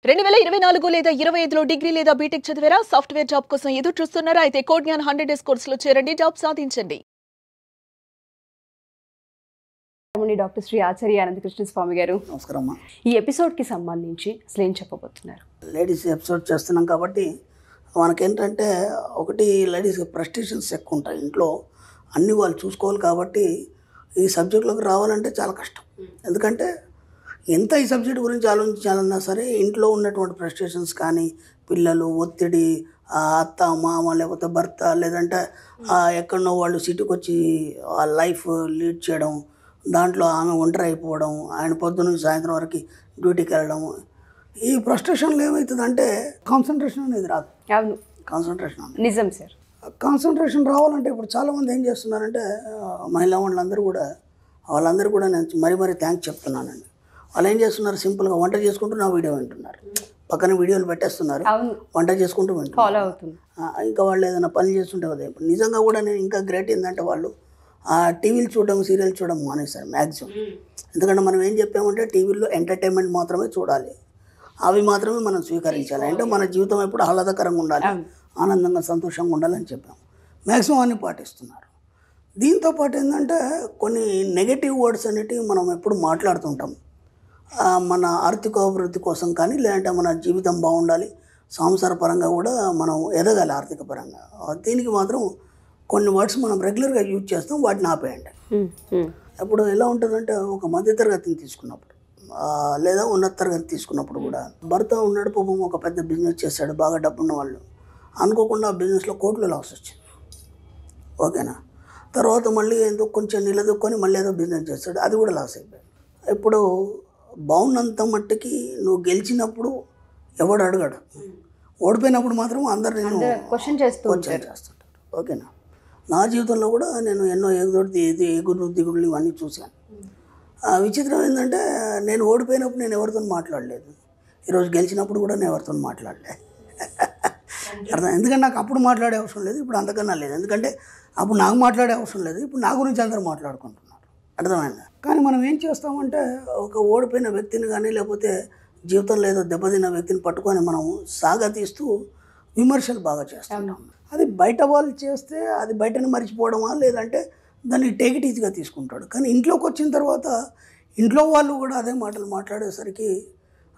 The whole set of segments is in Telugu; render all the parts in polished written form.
2024 లేదా 25లో డిగ్రీ లేదా బీటెక్ చదివారా? సాఫ్ట్వేర్ జాబ్ కోసం ఎదురు చూస్తున్నారా? అయితే కోడ్ జ్ఞాన్ 100 డేస్ కోర్సులో చేరండి, జాబ్ సాధించండి. డాక్టర్ శ్రీ ఆచార్య అనంతకృష్ణ స్వామి గారు, నమస్కారం అమ్మా. ఈ ఎపిసోడ్కి సంబంధించి అసలు ఏం చెప్పబోతున్నారు? లేడీస్ ఎపిసోడ్ చేస్తున్నాం కాబట్టి మనకేంటంటే ఒకటి లేడీస్ ప్రెస్టేషన్స్ ఎక్కువ ఉంటాయి ఇంట్లో, అన్నీ వాళ్ళు చూసుకోవాలి కాబట్టి ఈ సబ్జెక్టులోకి రావాలంటే చాలా కష్టం. ఎందుకంటే ఎంత ఈ సబ్జెక్ట్ గురించి ఆలోచించాలన్నా సరే ఇంట్లో ఉన్నటువంటి ప్రెస్టేషన్స్ కానీ, పిల్లలు, ఒత్తిడి, అత్త మామ లేకపోతే భర్త, లేదంటే ఎక్కడనో వాళ్ళు సిటీకి వచ్చి ఆ లైఫ్ లీడ్ చేయడం, దాంట్లో ఆమె ఒంటరి అయిపోవడం, ఆయన పొద్దున్న నుంచి సాయంత్రం వరకు డ్యూటీకి వెళ్ళడం, ఈ ఫ్రస్ట్రేషన్లో ఏమవుతుందంటే కాన్సన్ట్రేషన్ అనేది రాదు. అవును, కాన్సన్ట్రేషన్ నిజం సార్. కాన్సన్ట్రేషన్ రావాలంటే ఇప్పుడు చాలామంది ఏం చేస్తున్నారంటే మహిళా వాళ్ళందరూ కూడా నేను మరీ థ్యాంక్స్ చెప్తున్నానండి. వాళ్ళు ఏం చేస్తున్నారు, సింపుల్గా వంట చేసుకుంటూ నా వీడియో వింటున్నారు, పక్కన వీడియోలు పెట్టేస్తున్నారు, వంట చేసుకుంటూ వింటున్నారు, ఫాలో అవుతుంది. ఇంకా వాళ్ళు ఏదైనా పని చేస్తుంటే కదా. ఇప్పుడు నిజంగా కూడా నేను ఇంకా గ్రేట్ ఏంటంటే వాళ్ళు టీవీలు చూడడం, సీరియల్ చూడడం మానేశారు మ్యాక్సిమం. ఎందుకంటే మనం ఏం చెప్పామంటే టీవీల్లో ఎంటర్టైన్మెంట్ మాత్రమే చూడాలి, అవి మాత్రమే మనం స్వీకరించాలి. అంటే మన జీవితం ఎప్పుడు ఆహ్లాదకరంగా ఉండాలి, ఆనందంగా సంతోషంగా ఉండాలని చెప్పాము. మ్యాక్సిమం అన్ని పాటిస్తున్నారు. దీంతోపాటు ఏంటంటే కొన్ని నెగటివ్ వర్డ్స్ అనేటివి మనం ఎప్పుడు మాట్లాడుతుంటాం. మన ఆర్థికాభివృద్ధి కోసం కానీ, లేదంటే మన జీవితం బాగుండాలి, సంసార పరంగా కూడా మనం ఎదగాలి ఆర్థిక పరంగా. దీనికి మాత్రం కొన్ని వర్డ్స్ మనం రెగ్యులర్గా యూజ్ చేస్తాం, వాటిని ఆపేయండి. ఇప్పుడు ఎలా ఉంటుందంటే ఒక మధ్యతరగతిని తీసుకున్నప్పుడు లేదా ఉన్నత తరగతి తీసుకున్నప్పుడు కూడా భర్త ఉన్నాడు, పాపం ఒక పెద్ద బిజినెస్ చేశాడు, బాగా డబ్బున్న వాళ్ళు, అనుకోకుండా ఆ బిజినెస్లో కోట్లు లాస్ వచ్చింది. ఓకేనా, తర్వాత మళ్ళీ ఎందుకు కొంచెం నిలదొక్కొని మళ్ళీ ఏదో బిజినెస్ చేస్తాడు, అది కూడా లాస్ అయిపోయింది. ఇప్పుడు బాగున్నంత మట్టుకి నువ్వు గెలిచినప్పుడు ఎవడు అడగడు, ఓడిపోయినప్పుడు మాత్రం అందరు నేను క్వశ్చన్ చేస్తుంటారు. ఓకేనా, నా జీవితంలో కూడా నేను ఎన్నో ఎగురు దిగుళ్ళు ఇవన్నీ చూశాను. విచిత్రం ఏంటంటే నేను ఓడిపోయినప్పుడు నేను ఎవరితో మాట్లాడలేదు, ఈరోజు గెలిచినప్పుడు కూడా నేను ఎవరితో మాట్లాడలేదు. అర్థం, ఎందుకంటే నాకు అప్పుడు మాట్లాడే అవసరం లేదు, ఇప్పుడు అంతకన్నా లేదు. ఎందుకంటే అప్పుడు నాకు మాట్లాడే అవసరం లేదు, ఇప్పుడు నా గురించి అందరూ మాట్లాడుకుంటున్నారు. అర్థమైందా? కానీ మనం ఏం చేస్తామంటే ఒక ఓడిపోయిన వ్యక్తిని కానీ, లేకపోతే జీవితంలో ఏదో దెబ్బతిన్న వ్యక్తిని పట్టుకొని మనం సాగతీస్తూ విమర్శలు బాగా చేస్తాం. అది బయట వాళ్ళు చేస్తే అది బయటని మర్చిపోవడమా, లేదంటే దాన్ని టేక్ ఇట్ ఈజీగా తీసుకుంటాడు. కానీ ఇంట్లోకి వచ్చిన తర్వాత ఇంట్లో వాళ్ళు కూడా అదే మాటలు మాట్లాడేసరికి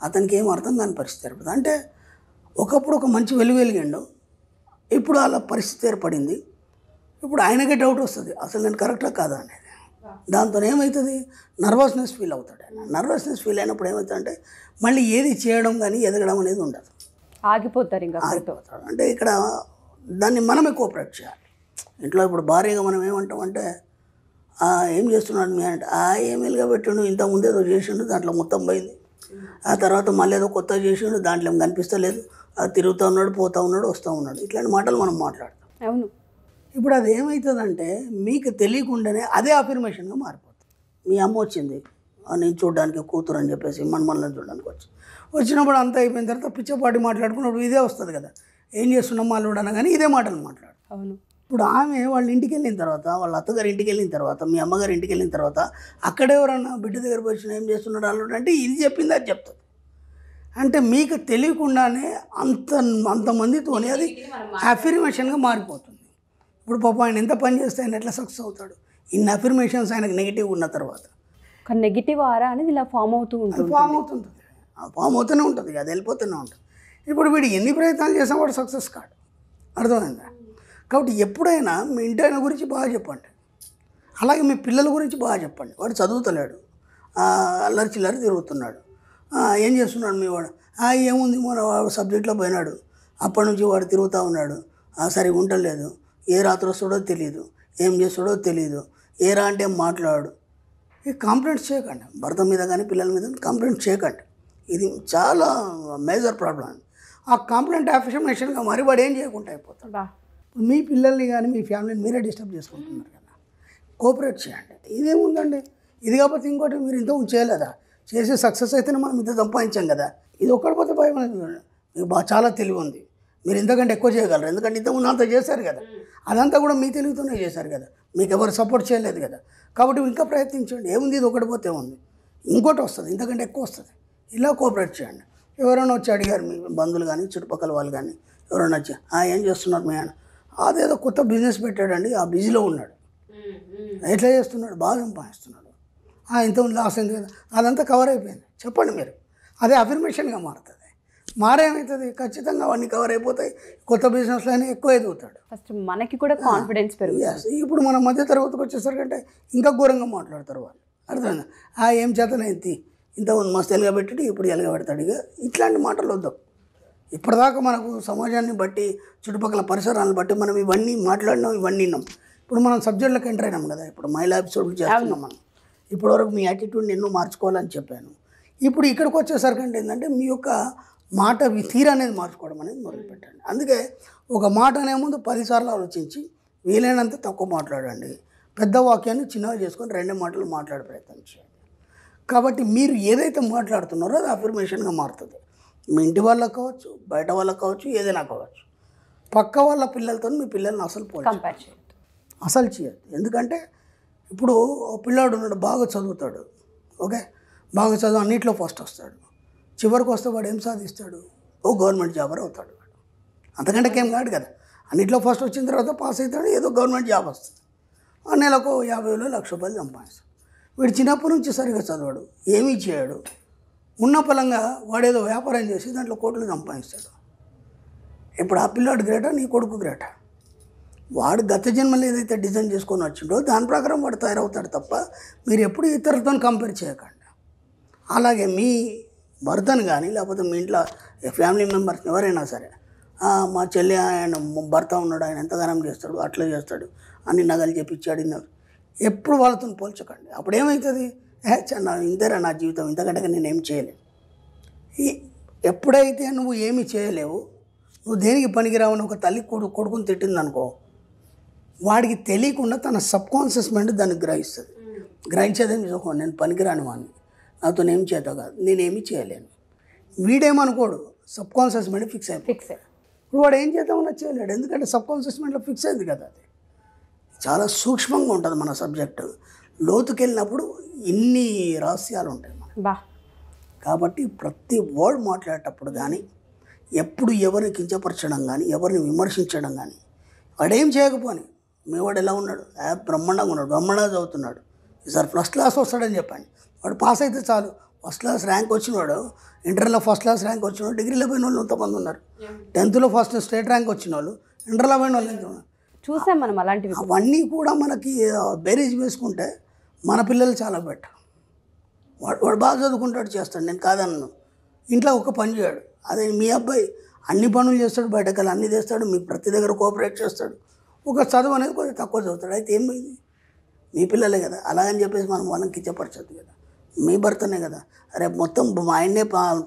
అతనికి ఏం అర్థం కాని పరిస్థితి ఏర్పడుతుంది. అంటే ఒకప్పుడు ఒక మంచి వెలిగిండు, ఇప్పుడు అలా పరిస్థితి ఏర్పడింది. ఇప్పుడు ఆయనకే డౌట్ వస్తుంది, అసలు నేను కరెక్టా కాదా అనేది. దాంతో ఏమవుతుంది, నర్వస్నెస్ ఫీల్ అవుతాడు. ఆయన నర్వస్నెస్ ఫీల్ అయినప్పుడు ఏమవుతుందంటే మళ్ళీ ఏది చేయడం కానీ ఎదగడం అనేది ఉండదు, ఆగిపోతారు. ఇంకా ఆగిపోతాడు. అంటే ఇక్కడ దాన్ని మనమే కోఆపరేట్ చేయాలి. ఇంట్లో ఇప్పుడు భార్యగా మనం ఏమంటామంటే ఏం చేస్తున్నాడు మీ అంటే, ఏమేలుగా పెట్టిండు, ఇంతకుముందు ఏదో చేసిండు, దాంట్లో మొత్తం పోయింది, ఆ తర్వాత మళ్ళీ ఏదో కొత్తగా చేసిండు, దాంట్లో ఏం కనిపిస్తలేదు, తిరుగుతూ ఉన్నాడు, పోతూ ఉన్నాడు, వస్తూ ఉన్నాడు, ఇట్లాంటి మాటలు మనం మాట్లాడతాం. అవును. ఇప్పుడు అది ఏమవుతుందంటే మీకు తెలియకుండానే అదే అఫర్మేషన్గా మారిపోతుంది. మీ అమ్మ వచ్చింది, నేను చూడడానికి కూతురు అని చెప్పేసి మనల్ని చూడడానికి వచ్చినప్పుడు అంతా అయిపోయిన తర్వాత పిచ్చపాటి మాట్లాడుకున్నప్పుడు ఇదే వస్తుంది కదా, ఏం చేస్తున్నాం వాళ్ళు అనగానే ఇదే మాటలు మాట్లాడు. అవును. ఇప్పుడు ఆమె వాళ్ళ ఇంటికి వెళ్ళిన తర్వాత, వాళ్ళ అత్తగారి ఇంటికి వెళ్ళిన తర్వాత, మీ అమ్మగారి ఇంటికి వెళ్ళిన తర్వాత అక్కడెవరన్నా బిడ్డ దగ్గర వచ్చిన ఏం చేస్తున్నాడు అల్లుడు అంటే ఇది చెప్పింది అది చెప్తుంది. అంటే మీకు తెలియకుండానే అంతమందితోనే అది అఫర్మేషన్గా మారిపోతుంది. ఇప్పుడు పాపం ఆయన ఎంత పని చేస్తే ఆయన ఎట్లా సక్సెస్ అవుతాడు, ఇన్ని అఫర్మేషన్స్ ఆయనకు నెగిటివ్ ఉన్న తర్వాత. ఒక నెగిటివ్ ఆరా అనేది ఇలా ఫామ్ అవుతూనే ఉంటుంది, అది వెళ్ళిపోతూనే ఉంటుంది. ఇప్పుడు వీడు ఎన్ని ప్రయత్నాలు చేసినా వాడు సక్సెస్ కాడు. అర్థమైందా? కాబట్టి ఎప్పుడైనా మీ ఇంటి ఆయన గురించి బాగా చెప్పండి, అలాగే మీ పిల్లల గురించి బాగా చెప్పండి. వాడు చదువుతలేడు, అల్లరి చిల్లరి తిరుగుతున్నాడు, ఏం చేస్తున్నాడు మీ వాడు, ఏముంది మన వాడు సబ్జెక్ట్లో పోయినాడు, అప్పటి నుంచి వాడు తిరుగుతూ ఉన్నాడు, సరిగా ఉండలేదు, ఏ రాత్రి వస్తాడో తెలియదు, ఏం చేస్తాడో తెలియదు, ఏరా అంటే మాట్లాడు. ఈ కంప్లైంట్స్ చేయకండి, భర్త మీద కానీ పిల్లల మీద కంప్లైంట్ చేయకండి. ఇది చాలా మేజర్ ప్రాబ్లం. ఆ కంప్లైంట్ అఫర్మేషన్గా మరి వాడు ఏం చేయకుండా అయిపోతాడు. మీ పిల్లల్ని కానీ మీ ఫ్యామిలీని మీరే డిస్టర్బ్ చేసుకుంటున్నారు కదా, కోఆపరేట్ చేయండి. ఇదేముందండి, ఇది కాకపోతే ఇంకోటి మీరు ఇంతకుముందు చేయలేదా, చేసి సక్సెస్ అయితేనే మనం ఇంత సంపాదించాం కదా, ఇది ఒక్కడిపోతే భయం అనేది మీకు చాలా తెలివి ఉంది, మీరు ఇంతకంటే ఎక్కువ చేయగలరు. ఎందుకంటే ఇంతకుముందు అంతా చేశారు కదా, అదంతా కూడా మీ తెలివితోనే చేశారు కదా, మీకు ఎవరు సపోర్ట్ చేయలేదు కదా. కాబట్టి ఇంకా ప్రయత్నించండి, ఏముంది ఇది ఒకటి పోతే ఉంది, ఇంకోటి వస్తుంది, ఇంతకంటే ఎక్కువ వస్తుంది, ఇలా కోఆపరేట్ చేయండి. ఎవరైనా వచ్చి అడిగారు మీ బంధువులు కానీ చుట్టుపక్కల వాళ్ళు కానీ ఎవరైనా వచ్చి ఏం చేస్తున్నారు మీ ఆయన, అదేదో కొత్త బిజినెస్ పెట్టాడండి, ఆ బిజీలో ఉన్నాడు, ఎట్లా చేస్తున్నాడు, బాగా సంపాదిస్తున్నాడు, ఇంత లాస్ అయింది కదా, అదంతా కవర్ అయిపోయింది. చెప్పండి మీరు, అదే అఫర్మేషన్గా మారుతుంది. మారేమవుతుంది, ఖచ్చితంగా అవన్నీ కవర్ అయిపోతాయి. కొత్త బిజినెస్లో అయినా ఎక్కువ ఎదుగుతాడు. ఫస్ట్ మనకి కూడా కాన్ఫిడెన్స్ పెరుగుతుంది. ఇప్పుడు మన మధ్య తరగతికి వచ్చేసరికంటే ఇంకా ఘోరంగా మాట్లాడతారు వాళ్ళు. అర్థమైందా, ఏం చేతనైంది, ఇంతకుముందు మస్తు ఎలగబెట్టి ఇప్పుడు ఎలగబెడతాడు. ఇక ఇట్లాంటి మాటలు వద్దాం. ఇప్పటిదాకా మనకు సమాజాన్ని బట్టి చుట్టుపక్కల పరిసరాలను బట్టి మనం ఇవన్నీ మాట్లాడినాం, ఇవన్నీ విన్నాం. ఇప్పుడు మనం సబ్జెక్టులకు ఎంటర్ అయినాం కదా. ఇప్పుడు మహిళా ఎపిసోడ్లు చేస్తున్నాం మనం. ఇప్పటివరకు మీ యాటిట్యూడ్ని ఎన్నో మార్చుకోవాలని చెప్పాను. ఇప్పుడు ఇక్కడికి వచ్చేసరికి ఏంటంటే మీ యొక్క మాట తీరు అనేది మార్చుకోవడం అనేది మొదలుపెట్టండి. అందుకే ఒక మాట అనే ముందు 10 సార్లు ఆలోచించి వీలైనంత తక్కువ మాట్లాడండి. పెద్ద వాక్యాన్ని చిన్నగా చేసుకొని 2 మాటలు మాట్లాడే ప్రయత్నం చేయండి. కాబట్టి మీరు ఏదైతే మాట్లాడుతున్నారో అది అఫర్మేషన్గా మారుతుంది. మీ ఇంటి వాళ్ళకి కావచ్చు, బయట వాళ్ళకి కావచ్చు, ఏదైనా కావచ్చు. పక్క వాళ్ళ పిల్లలతో మీ పిల్లల్ని అసలు కంపేర్ చేయొద్దు, అసలు చేయొద్దు. ఎందుకంటే ఇప్పుడు పిల్లాడు ఉన్నాడు, బాగా చదువుతాడు, ఓకే, బాగా చదువు అన్నింటిలో ఫస్ట్ వస్తాడు. చివరికి వస్తే వాడు ఏం సాధిస్తాడు, గవర్నమెంట్ జాబర్ అవుతాడు. వాడు అంతకంటే ఏం కాదు కదా. అన్నింటిలో ఫస్ట్ వచ్చిన తర్వాత పాస్ అవుతాడు, ఏదో గవర్నమెంట్ జాబ్ వస్తుంది. నెలకు 50,000 1,00,000 రూపాయలు సంపాదిస్తాడు. వీడు చిన్నప్పటి నుంచి సరిగ్గా చదవాడు, ఏమీ చేయడు, ఉన్న పలంగా వాడేదో వ్యాపారం చేసి దాంట్లో కోట్లు సంపాదిస్తాడు. ఇప్పుడు ఆ పిల్లాడు గ్రేటా, నీ కొడుకు గ్రేటా? వాడు గత జన్మలో ఏదైతే డిజైన్ చేసుకొని వచ్చిండో దాని ప్రకారం వాడు తయారవుతాడు తప్ప మీరు ఎప్పుడు ఇతరులతో కంపేర్ చేయకండి. అలాగే మీ భర్తను కానీ లేకపోతే మీ ఇంట్లో ఫ్యామిలీ మెంబర్స్ని ఎవరైనా సరే, మా చెల్లి ఆయన భర్త ఉన్నాడు, ఆయన ఎంతగానం చేస్తాడు, అట్లా చేస్తాడు, అన్ని నగలు చెప్పించాడు, ఎప్పుడు వాళ్ళతో పోల్చకండి. అప్పుడు ఏమవుతుంది, ఇంతేరా నా జీవితం, ఇంతకంటే నేనేం చేయలేను. ఎప్పుడైతే నువ్వు ఏమి చేయలేవు, నువ్వు దేనికి పనికిరావని ఒక తల్లి కొడుకుని తిట్టిందనుకో, వాడికి తెలియకుండా తన సబ్కాన్షియస్ మైండ్ దాన్ని గ్రహిస్తుంది. గ్రహించేదేమి నేను పనికిరాని వాడిని, నాతో ఏం చేత కాదు, నేనేమి చేయలేను. వీడేమనుకోడు, సబ్కాన్షియస్ మైండ్ ఫిక్స్ అయిపోయి ఇప్పుడు వాడు ఏం చేద్దామన్నా చేయలేడు. ఎందుకంటే సబ్కాన్షియస్ మైండ్లో ఫిక్స్ అయింది కదా. అది చాలా సూక్ష్మంగా ఉంటుంది మన సబ్జెక్టు. లోతుకెళ్ళినప్పుడు ఇన్ని రహస్యాలు ఉంటాయి మన. కాబట్టి ప్రతి వర్డ్ మాట్లాడేటప్పుడు కానీ, ఎప్పుడు ఎవరిని కించపరచడం కానీ, ఎవరిని విమర్శించడం కానీ, వాడేం చేయకపోని మీ వాడు ఎలా ఉన్నాడు, బ్రహ్మాండంగా ఉన్నాడు, బ్రహ్మాండంగా చదువుతున్నాడు, ఈసారి ఫస్ట్ క్లాస్ వస్తాడని చెప్పండి. వాడు పాస్ అయితే చాలు. ఫస్ట్ క్లాస్ ర్యాంక్ వచ్చినవాడు, ఇంటర్లో ఫస్ట్ క్లాస్ ర్యాంక్ వచ్చినవాడు, డిగ్రీలో పోయిన వాళ్ళు ఎంతమంది ఉన్నారు, 10th ఫస్ట్ స్టేట్ ర్యాంక్ వచ్చిన వాళ్ళు, ఇంటర్లో పోయిన వాళ్ళు ఎంత ఉన్నారు, చూసాం మనం అలాంటివి. అవన్నీ కూడా మనకి బేరీజ్ వేసుకుంటే మన పిల్లలు చాలా బెటర్. వాడు బాగా చదువుకుంటాడు, చేస్తాడు, నేను కాదన్నాను. ఇంట్లో ఒక పని చేయడు. అదే మీ అబ్బాయి అన్ని పనులు చేస్తాడు, బయటకెళ్ళి అన్నీ చేస్తాడు, మీకు ప్రతి దగ్గర కోఆపరేట్ చేస్తాడు. ఒక చదువు అనేది కొంచెం తక్కువ చదువుతాడు. అయితే ఏమైంది, మీ పిల్లలే కదా. అలాగని చెప్పేసి మనం వాళ్ళని కించపరచద్దు కదా. మీ భర్తనే కదా, రేపు మొత్తం మా ఆయన్నే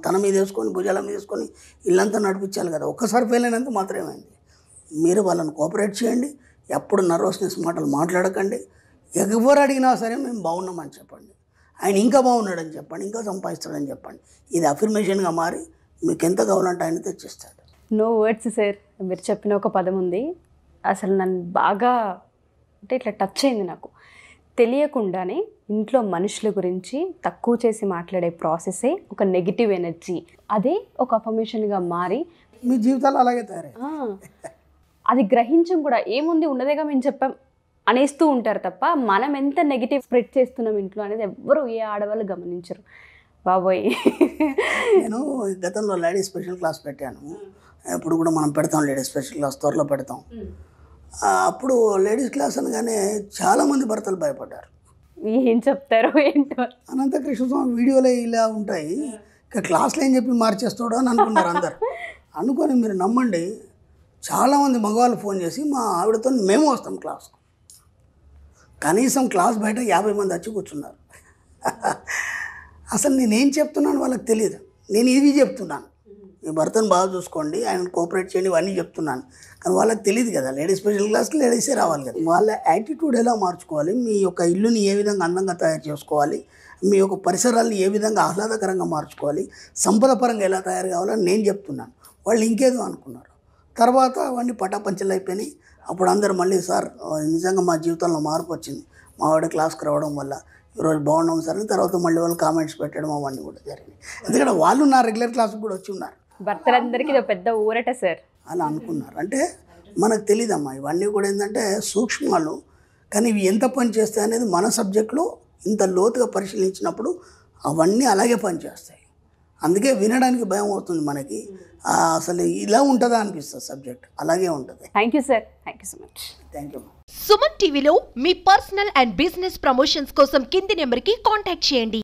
తన మీద వేసుకొని భుజాల మీద వేసుకొని ఇల్లంతా నడిపించాలి కదా. ఒక్కసారి ఫెయిల్ అయినంత మాత్రమేమైంది. మీరు వాళ్ళని కోఆపరేట్ చేయండి. ఎప్పుడు నర్వస్నెస్ మాటలు మాట్లాడకండి. ఎవరు అడిగినా సరే మేము బాగున్నామని చెప్పండి, ఆయన ఇంకా బాగున్నాడని చెప్పండి, ఇంకా సంపాదిస్తాడని చెప్పండి. ఇది అఫర్మేషన్గా మారి మీకు ఎంత కావాలంటే ఆయన తెచ్చిస్తాడు. No words sir. మీరు చెప్పిన ఒక పదం ఉంది, అసలు నన్ను బాగా అంటే ఇట్లా టచ్ అయింది. నాకు తెలియకుండానే ఇంట్లో మనుషుల గురించి తక్కువ చేసి మాట్లాడే ప్రాసెసే ఒక నెగిటివ్ ఎనర్జీ. అదే ఒక అఫర్మేషన్గా మారి మీ జీవితాలు అలాగే తయారై అది గ్రహించం కూడా ఏముంది ఉన్నదేగా మేము చెప్పాం అనేస్తూ ఉంటారు తప్ప మనం ఎంత నెగిటివ్ స్ప్రెడ్ చేస్తున్నాం ఇంట్లో అనేది ఎవ్వరు ఏ ఆడవాళ్ళు గమనించరు. బాబోయ్, నేను గతంలో లేడీస్ స్పెషల్ క్లాస్ పెట్టాను. ఇప్పుడు కూడా మనం పెడతాం, లేడీస్ స్పెషల్ క్లాస్ త్వరలో పెడతాం. అప్పుడు లేడీస్ క్లాస్ అనగానే చాలామంది భర్తలు భయపడ్డారు. ఏం చెప్తారో ఏంటో. అనంతకృష్ణ స్వామి వీడియోలో ఇలా ఉంటాయి, ఇక క్లాస్లో ఏం చెప్పి మార్చేస్తాడో అని అనుకున్నారు అందరు. అనుకొని మీరు నమ్మండి, చాలామంది మగవాళ్ళు ఫోన్ చేసి మా ఆవిడతో మేము వస్తాం క్లాస్కు. కనీసం క్లాస్ బయట 50 మంది వచ్చి కూర్చున్నారు. అసలు నేనేం చెప్తున్నాను వాళ్ళకి తెలియదు. నేను ఇవి చెప్తున్నాను, మీ భర్తను బాగా చూసుకోండి, ఆయన కోఆపరేట్ చేయండి, ఇవన్నీ చెప్తున్నాను. కానీ వాళ్ళకి తెలియదు కదా, లేడీస్ స్పెషల్ క్లాస్కి లేడీసే రావాలి కదా. వాళ్ళ యాటిట్యూడ్ ఎలా మార్చుకోవాలి, మీ యొక్క ఇల్లుని ఏ విధంగా అందంగా తయారు చేసుకోవాలి, మీ యొక్క పరిసరాలను ఏ విధంగా ఆహ్లాదకరంగా మార్చుకోవాలి, సంపద పరంగా ఎలా తయారు కావాలని నేను చెప్తున్నాను. వాళ్ళు ఇంకేదో అనుకున్నారు. తర్వాత అవన్నీ పటాపంచలు అయిపోయినాయి. అప్పుడు అందరు మళ్ళీ సార్ నిజంగా మా జీవితంలో మార్పు వచ్చింది, మా వాడి క్లాస్కి రావడం వల్ల ఈరోజు బాగున్నాం సార్ అని తర్వాత మళ్ళీ వాళ్ళు కామెంట్స్ పెట్టడం అవన్నీ కూడా జరిగినాయి. ఎందుకంటే వాళ్ళు నా రెగ్యులర్ క్లాస్కి కూడా వచ్చి ఉన్నారు. భర్తలందరికీ ఇది పెద్ద ఊరట సార్ అలా అనుకున్నారు. అంటే మనకు తెలియదమ్మా ఇవన్నీ కూడా ఏంటంటే సూక్ష్మాలు, కానీ ఇవి ఎంత పని చేస్తాయి అనేది మన సబ్జెక్ట్లో ఇంత లోతుగా పరిశీలించినప్పుడు అవన్నీ అలాగే పనిచేస్తాయి. అందుకే వినడానికి భయం అవుతుంది మనకి. అసలు ఇలా ఉంటుందా అనిపిస్తుంది సబ్జెక్ట్, అలాగే ఉంటుంది. Thank you sir, thank you so much. Thank you. Suman టీవీలో మీ పర్సనల్ అండ్ బిజినెస్ ప్రమోషన్స్ కోసం కింది నెంబర్కి కాంటాక్ట్ చేయండి.